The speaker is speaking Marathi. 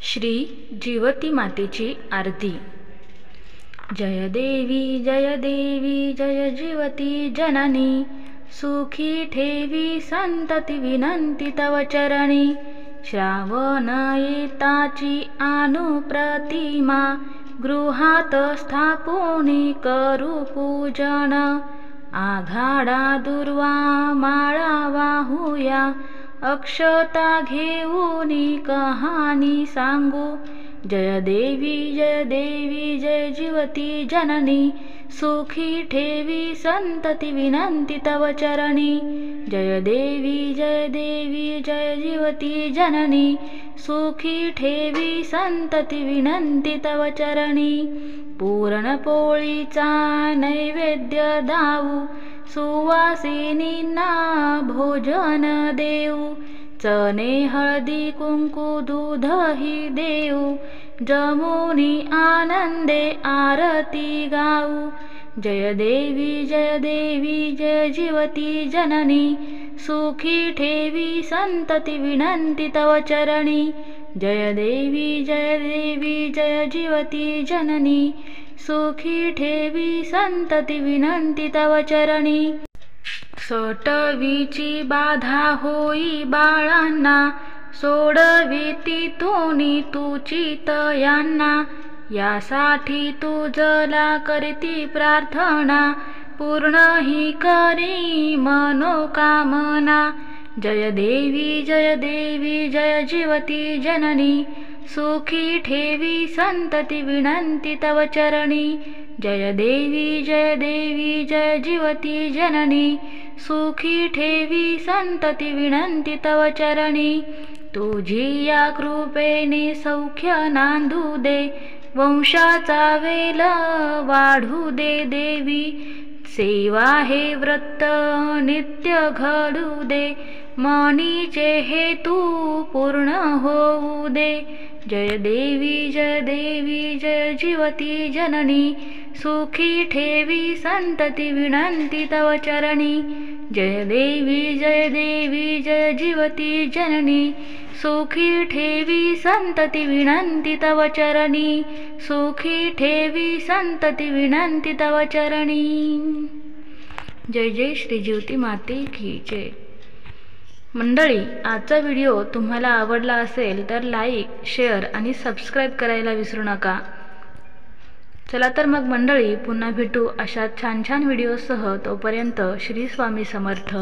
श्री जीवती मातेची आरती। जय देवी जय जीवती जननी, सुखी ठेवी संतती विनंती तव चरणी। श्रावण येताची अनुप्रतिमा, गृहात स्थापुनी करू पूजन। आघाडा दुर्वा माळा वाहूया, अक्षता घेऊनी कहाणी सांगू। जय देवी जय जीवती जननी, सुखी ठेवी संतती विनंती तव चरणी। जय देवी जय जीवती जननी, सुखी ठेवी संतती विनंती तव चरणी। पुरणपोळीचा नैवेद्य दाऊ, सुवासिनींना भोजन देऊ। चणे हळदी कुंकू दूधही देऊ, जमुनी आनंदे आरती गाऊ। जय देवी जय जीवती जननी, सुखी ठेवी संतती विनंती तव चरणी। जय देवी जय जीवती जननी, सुखी ठेवी संतती विनंती तव चरणी। सटवीची बाधा होई बाळांना, सोडविती तोनी तुची तयांना। यासाठी तुझला करती प्रार्थना, पूर्ण ही करी मनोकामना। जय देवी जय जीवती जननी, सुखी ठेवी संतती विनंती तव चरणी। जय देवी जय जीवती जननी, सुखी ठेवी संतती विनंती तव चरणी। तुझी या कृपेने सौख्य नांदू दे, वंशाचा वेल वाढू दे देवी। सेवा हे व्रत नित्य घडू दे, मनीचे हेतू पूर्ण होऊ दे। जय देवी जय जीवती जननी, सुखी ठेवी संतती विनंती तव चरणी। जय देवी जय जीवती जननी, सुखी ठेवी संतती विनंती तव चरणी। सुखी ठेवी संतती विनंती तव चरणी। जय श्री जीवती माते की जय। मंडळी, आजचा व्हिडिओ तुम्हाला आवडला असेल तर लाईक, शेअर आणि सबस्क्राईब करायला विसरू नका। चला तर मग मंडळी, पुन्हा भेटू अशा छान व्हिडिओसह। तोपर्यंत श्री स्वामी समर्थ।